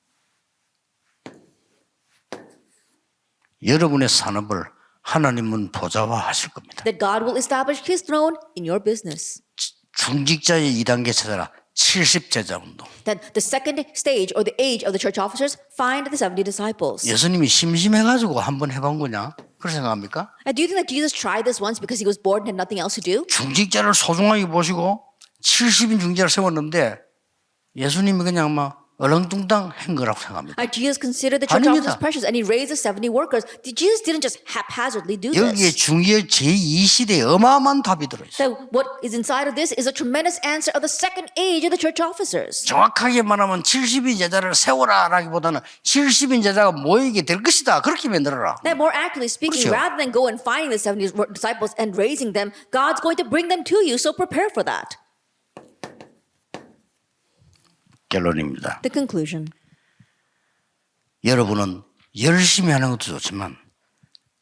여러분의 산업을 하나님은 보좌화하실 겁니다. That God will establish His throne in your business. 중직자의 2단계 찾아라. 70제자 운동. That the second stage or the age of the church officers find the 70 disciples. 예수님이 심심해가지고 한번 해본 거냐? 그렇게 생각합니까? And do you think that Jesus tried this once because he was bored and had nothing else to do? 중직자를 소중하게 보시고 70인 중직자를 세웠는데 예수님이 그냥 막 얼렁뚱땅 한 거라고 생각합니다. Jesus considered the church 아닙니다. officers precious and he raised the 70 workers. Jesus didn't just haphazardly do 여기에 this. 중기의 제2시대에 어마어마한 답이 들어있어요. So what is inside of this is a tremendous answer of the second age of the church officers. 정확하게 말하면 70인 제자를 세워라라기보다는 70인 제자가 모이게 될 것이다. 그렇게 만들어라. That more accurately speaking, 그렇죠. rather than go and finding the 70 disciples and raising them, God's going to bring them to you. So prepare for that. 결론입니다. The conclusion. 여러분은 열심히 하는 것도 좋지만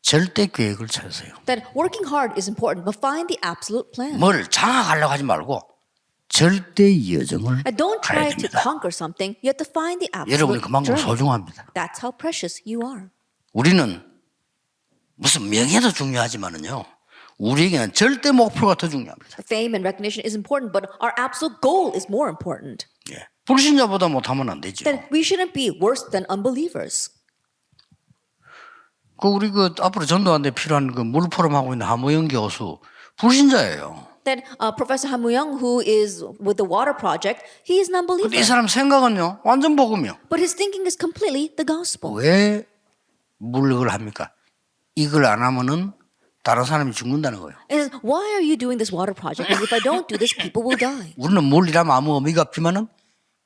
절대 계획을 찾으세요. That working hard is important, but find the absolute plan. 뭘 장악하려고 하지 말고 절대 여정을 And don't 가야 try to 됩니다. conquer something. You have to find the 여러분이 absolute 그만큼 journey. 소중합니다. That's how precious you are. 우리는 무슨 명예도 중요하지만은요. 우리에게는 절대 목표가 더 중요합니다. Fame and recognition is important, but our absolute goal is more important. 예. 불신자보다 못하면 안 되죠. That we shouldn't be worse than unbelievers. 우리 앞으로 전도하는데 필요한 물포럼 하고 있는 하무영 교수 불신자예요. That Professor Han Moo-young, who is with the Water Project, he is an unbeliever. 근데 이 사람 생각은요 완전 복음이요. But his thinking is completely the gospel. 왜 물력을 합니까? 이걸 안 하면은 다른 사람이 죽는다는 거예요. And why are you doing this water project? And if I don't do this, people will die. 우리는 물이라면 아무 의미가 없지만은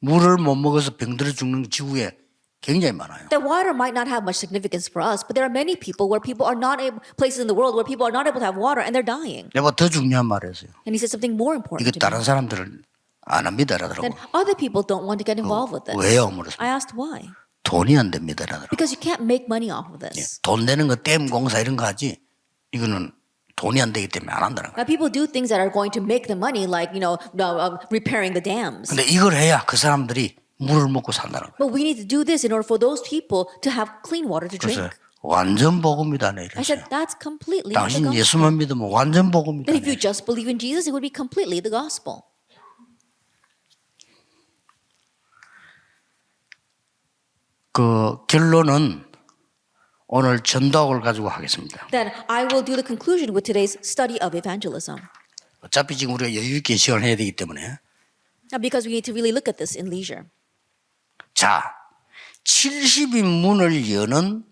물을 못 먹어서 병들어 죽는 지구에 굉장히 많아요. That water might not have much significance for us, but there are many people where people are not able, places in the world where people are not able to have water and they're dying. 내가 더 중요한 말을 했어요. And he said something more 이거 important to me. 다른 사람들은 안 합니다. 라더라고. Then other people don't want to get involved with this. 왜요? 물었어요. I asked why. 돈이 안 됩니다. 라더라고. Because you can't make money off of this. 돈 내는 거 댐 공사 이런 거 하지 이거는 돈이 안 되기 때문에 안 한다는 거예요. Now people do things that are going to make the money, like repairing the dams. 근데 이걸 해야 그 사람들이 물을 먹고 산다는 거예요. But we need to do this in order for those people to have clean water to 그래서 drink. 완전 복음이다 네 I 이랬어요. said that's completely the 당신 gospel. 예수만 믿으면 완전 복음이다. That if you 네. just believe in Jesus, it would be completely the gospel. 그 결론은 오늘 전도학을 가지고 하겠습니다. Then I will do the conclusion with today's study of evangelism. 어차피 지금 우리가 여유 있게 시간을 해야 되기 때문에 Now, because we need to really look at this in leisure. 자 70인 문을 여는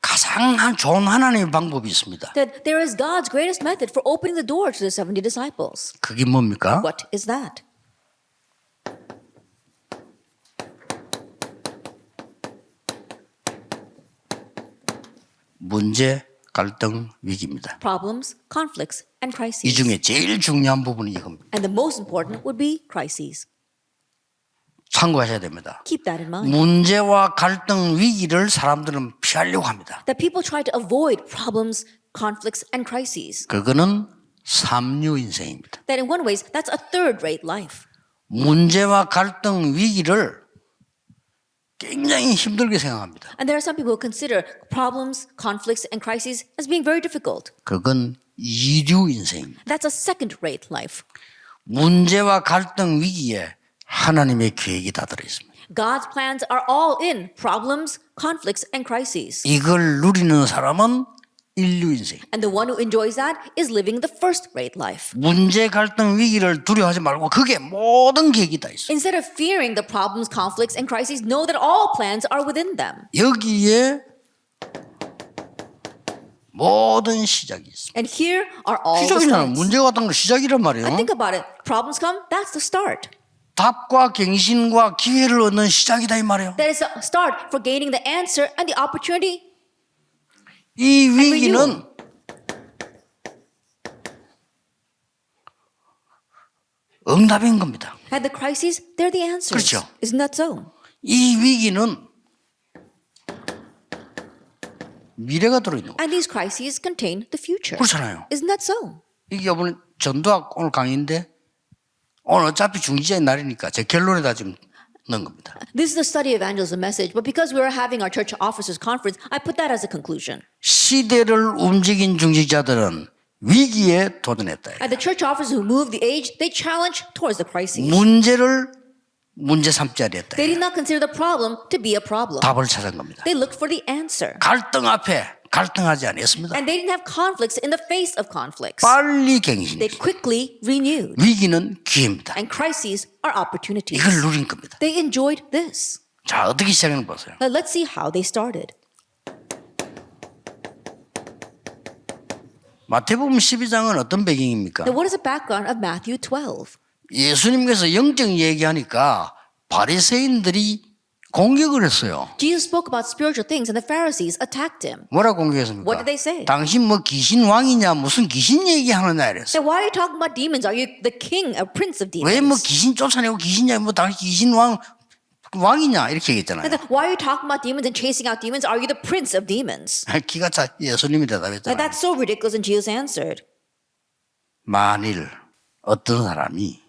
가장 좋은 하나님의 방법이 있습니다. That there is God's greatest method for opening the door to the 70 disciples. 그게 뭡니까? What is that? 문제, 갈등, 위기입니다. Problems, conflicts, and 이 crises. 중에 제일 중요한 부분이 이겁니다. And the most important would be crises. 참고하셔야 됩니다. Keep that in mind. 문제와 갈등, 위기를 사람들은 피하려고 합니다. That people try to avoid problems, conflicts, and crises. 그거는 삼류 인생입니다. That in one ways, that's a third-rate life. 문제와 갈등, 위기를 굉장히 힘들게 생각합니다. And there are some people who consider problems, conflicts, and crises as being very difficult. 그건 이류 인생입니다. That's a second-rate life. 문제와 갈등, 위기에 하나님의 계획이 다 들어있습니다. God's plans are all in problems, conflicts, and crises. 이걸 누리는 사람은 인류 인생. And the one who enjoys that is living the first-rate life. 문제, 갈등, 위기를 두려워하지 말고 그게 모든 계획이 다 있어요. Instead of fearing the problems, conflicts, and crises, know that all plans are within them. 여기에 모든 시작이 있습니다. And here are all the 시작이잖아요. starts. 문제가 같은 거 시작이란 말이에요. And think about it. Problems come, that's the start. 답과 갱신과 기회를 얻는 시작이다 이 말이에요. That is a start for gaining the answer and the opportunity. 이 위기는 응답인 겁니다. And the crises, they're the answers. 그렇죠. Isn't that so? 이 위기는 미래가 들어있는 거예요. And these crises contain the future. 그렇잖아요. Isn't that so? 이게 이번 전도학 오늘 강의인데 오늘 어차피 중지자의 날이니까 제 결론에다 지금 넣은 겁니다. This is the study evangelism message, but because we are having our church officers conference, I put that as a conclusion. 시대를 움직인 중직자들은 위기에 도전했다. And the church officers who move the age, they challenge towards the crises. 문제를 문제 삼지 않았다. They did not consider the problem to be a problem. 답을 찾은 겁니다. They looked for the answer. 갈등 앞에 갈등하지 않았습니다. And they didn't have conflicts in the face of conflicts. 빨리 They 갱신. quickly renewed. 위기는 기회입니다. And crises are opportunities. 이걸 누린 겁니다. They enjoyed this. 자, 어떻게 시작하는 보세요. Now let's see how they started. 마태복음 12장은 어떤 배경입니까? Now what is the background of Matthew 12? 예수님께서 영적 얘기하니까 바리새인들이 공격을 했어요. Jesus spoke about spiritual things and the Pharisees attacked him. 뭐라 공격했습니까? What did they say? 당신 뭐 귀신 왕이냐 무슨 귀신 얘기하느냐 이랬어요. Then why are you talking about demons? Are you the king, a prince of 왜 뭐 demons? 귀신 쫓아내고 귀신이냐 뭐 당신 귀신 왕이냐 이렇게 얘기했잖아요. And then why are you talking about demons and chasing out demons? Are you the prince of demons? 기가 차 예수님이 Now 대답했잖아요. that's so ridiculous, and Jesus answered. 만일 어떤 사람이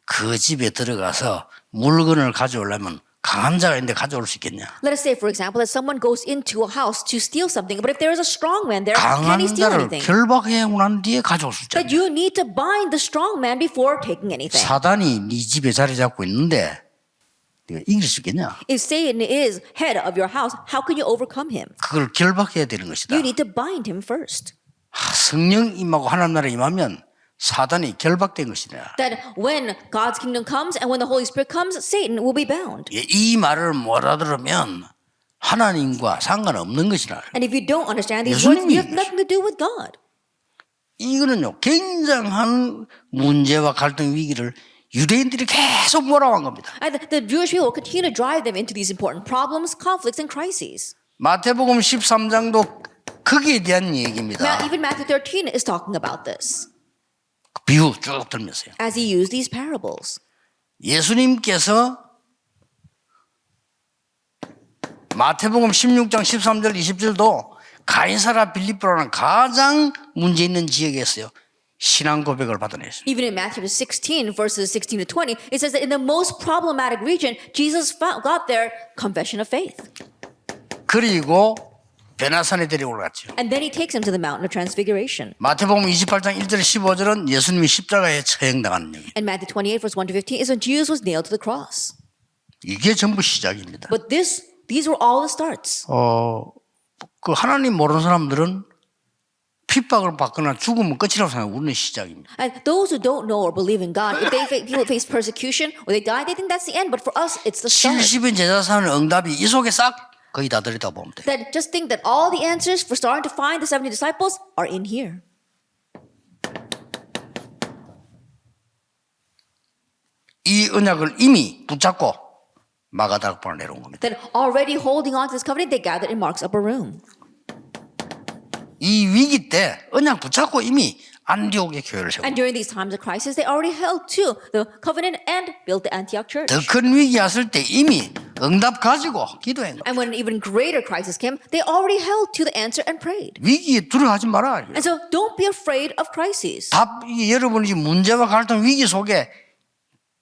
그 집에 들어가서 물건을 가져오려면 강한 자가 있는데 가져올 수 있겠냐? Let us say, for example, that someone goes into a house to steal something, but if there is a strong man there, can 강한 he steal 자를 anything? 결박해 난 뒤에 가져올 수 That 있잖아요. you need to bind the strong man before taking anything. 사단이 네 집에 자리 잡고 있는데 네가 이길 수 있겠냐? If Satan is head of your house, how can you overcome him? 그걸 결박해야 되는 것이다. You need to bind him first. 성령 임하고 하나님 나라 임하면 사단이 결박된 것이다. That when God's kingdom comes and when the Holy Spirit comes, Satan will be bound. 이 말을 못 알아들으면 하나님과 상관없는 것이라. And if you don't understand these words, 예수님이 you have nothing to do with God. 이거는요 굉장한 문제와 갈등 위기를 유대인들이 계속 몰아온 겁니다. And the Jewish people will continue to drive them into these important problems, conflicts, and crises. 마태복음 13장도 거기에 대한 Now, 얘기입니다. even Matthew 13 is talking about this 비유 쭉 들면서요. as he used these parables. 예수님께서 마태복음 16장 13절 20절도 가이사라 빌립보라는 가장 문제 있는 지역에서요. 신앙 고백을 받아냈어요. Even in Matthew 16, verses 16 to 20, it says that in the most problematic region, Jesus got their confession of faith. 그리고 베나산에 데리고 올랐죠. And then he takes him to the mountain of transfiguration. 마태복음 28장 1절 15절은 예수님이 십자가에 처형당하는 얘기. And Matthew 28, verse 1 to 15, is when Jesus was nailed to the cross. 이게 전부 시작입니다. But these were all the starts. 그 하나님 모르는 사람들은 핍박을 받거나 죽으면 끝이라고 생각하고 우리는 시작입니다. And those who don't know or believe in God, if people face persecution or they die, they think that's the end. But for us, it's the start. 70인 제자사는 응답이 이 속에 싹 거의 다 들이다 보면 돼. That just think that all the answers for starting to find the 70 disciples are in here. 이 언약을 이미 붙잡고 마가다락방을 내려온 겁니다. That already holding on to this covenant, they gathered in Mark's upper room. 이 위기 때 언약 붙잡고 이미 안디옥의 교회를 세우고 And during these times of crisis, they already held to the covenant and built the Antioch church. 더 큰 위기 왔을 때 이미 응답 가지고 기도한 거예요. And when an even greater crisis came, they already held to the answer and prayed. 위기에 두려워하지 마라. And so don't be afraid of crises. 이게 여러분이 지금 문제와 갈등 위기 속에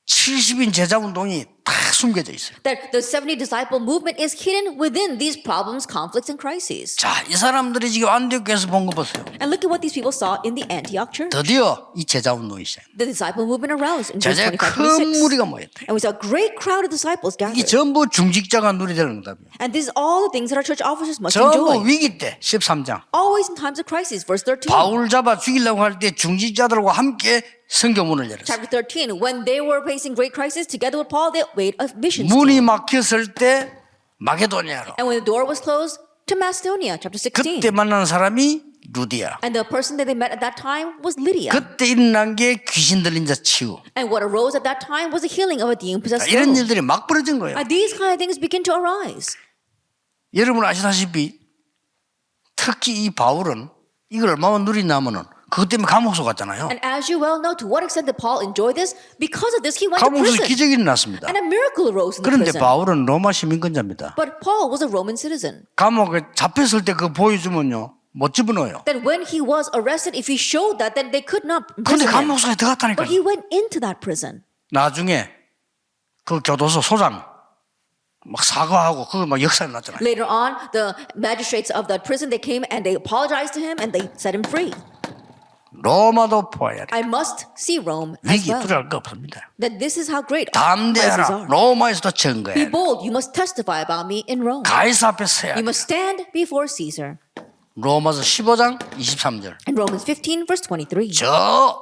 70인 제자 운동이 다 숨겨져 있어요. That the 70 disciple movement is hidden within these problems, conflicts, and crises. 자, 이 사람들이 지금 안디옥에서 본 거 보세요. And look at what these people saw in the Antioch church. 드디어 이 제자 운동이 시작. The disciple movement aroused in verse 제자의 25, 큰 26. 무리가 모였대. And we saw a great crowd of disciples 이게 gathered. 전부 중직자가 누리야 되는 응답이에요. And this is all the things that our church officers must 전부 enjoy. 위기 때 13장. Always in times of crisis, verse 13. 바울 잡아 죽이려고 할 때 중직자들과 함께 성교문을 열었어요. Chapter 13, when they were facing great crisis, together with Paul, they made a mission. 문이 막혔을 때 마게도니아로. And when the door was closed, to Macedonia, chapter 16. 그때 만난 사람이 루디아. And the person that they met at that time was Lydia. 그때 일어난 게 귀신 들린 자 치유. And what arose at that time was the healing of a demon-possessed 이런 girl. 일들이 막 벌어진 거예요. And these kind of things begin to arise. 여러분 아시다시피 특히 이 바울은 이걸 얼마나 누리냐면은 그것 때문에 감옥소 갔잖아요. And as you well know, to what extent did Paul enjoy this? Because of this, he went to 감옥에서 prison. 기적이 일어났습니다. And a miracle arose in the 그런데 prison. 바울은 로마 시민권자입니다. But Paul was a Roman citizen. 감옥에 잡혔을 때 그거 보여주면요 못 집어넣어요. That when he was arrested, if he showed that, then they could not 그런데 imprison him. 감옥 속에 들어갔다니까요. But he went into that prison. 나중에 그 교도소 소장 막 사과하고 그거 막 역사에 났잖아요. Later on, the magistrates of that prison, they came and they apologized to him and they set him free. 로마도 보아야 돼. I must see Rome as 위기 well. 두려울 거 없습니다. That this is how great crises 담대하라. are. 로마에서도 증거해. Be bold. You must testify about me in Rome. 가이사 앞에 서야 돼. You must stand before Caesar. 로마서 15장 23절. In Romans 15, verse 23. 저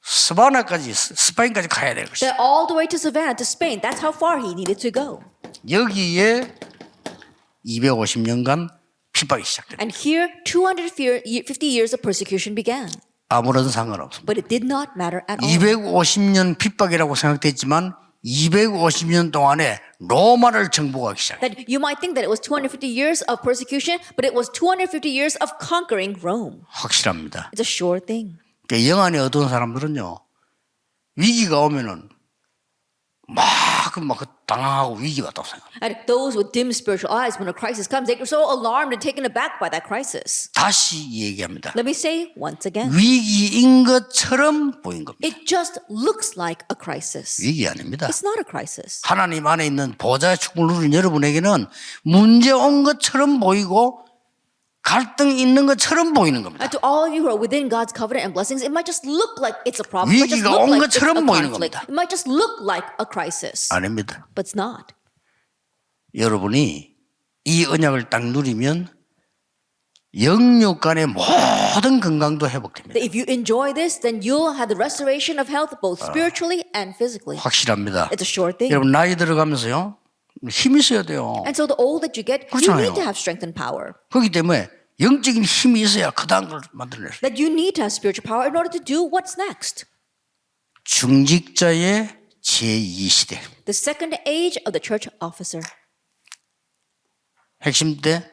스바나까지 스페인까지 가야 될 것이다. That all the way to Savannah, to Spain, that's how far he needed to go. 여기에 250년간 핍박이 시작됐다. And here, 250 years of persecution began. 아무런 상관없습니다. But it did not matter at all. 250년 핍박이라고 생각됐지만 250년 동안에 로마를 정복하기 시작했다. That you might think that it was 250 years of persecution, but it was 250 years of conquering Rome. 확실합니다. It's a sure thing. 그러니까 영안이 어두운 사람들은요 위기가 오면은 막 당황하고 위기 왔다고 생각해요. And those with dim spiritual eyes, when a crisis comes, they get so alarmed and taken aback by that crisis. 다시 얘기합니다. Let me say once again, 위기인 것처럼 보인 겁니다. it just looks like a crisis. 위기 아닙니다. It's not a crisis. 하나님 안에 있는 보좌의 축복을 누린 여러분에게는 문제 온 것처럼 보이고 갈등이 있는 것처럼 보이는 겁니다. And to all of you who are within God's covenant and blessings, it might just look like it's a problem. It might just 위기가 look 온 like it's a 것처럼 보이는 conflict. 겁니다. It might just look like a crisis, 아닙니다. but it's not. 여러분이 이 언약을 딱 누리면 영육 간의 모든 건강도 회복됩니다. That if you enjoy this, then you'll have the restoration of health both spiritually and physically. 확실합니다. It's a sure thing. 여러분 나이 들어가면서요 힘이 있어야 돼요. And so the older that you get, you 그렇잖아요. need to have strength and power. 그렇기 때문에 영적인 힘이 있어야 그 다음 걸 만들어낼 수 있어요. That you need to have spiritual power in order to do what's next. 중직자의 제2시대. The second age of the church officer. 핵심 때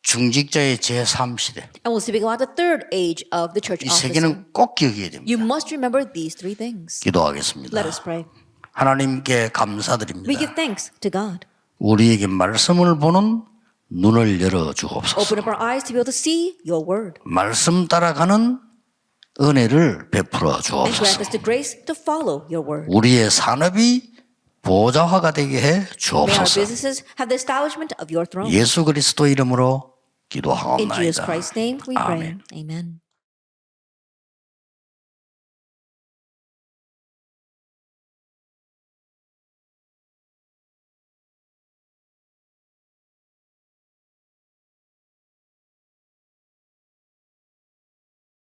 중직자의 제3시대. And we'll speak about the third age of the church 이 세 officer. 개는 꼭 기억해야 됩니다. You must remember these three things. 기도하겠습니다. Let us pray. 하나님께 We 감사드립니다. give thanks to God. 우리에게 말씀을 보는 눈을 열어 주옵소서. Open up our eyes to be able to see your word. 말씀 따라가는 은혜를 베풀어 And grant 주옵소서. us the grace to follow your word. 우리의 산업이 보좌화가 되게 해 May our 주옵소서. businesses have the establishment of your throne. 예수 그리스도 이름으로 In Jesus 기도하옵나이다. Christ's name we pray. 아멘. Amen.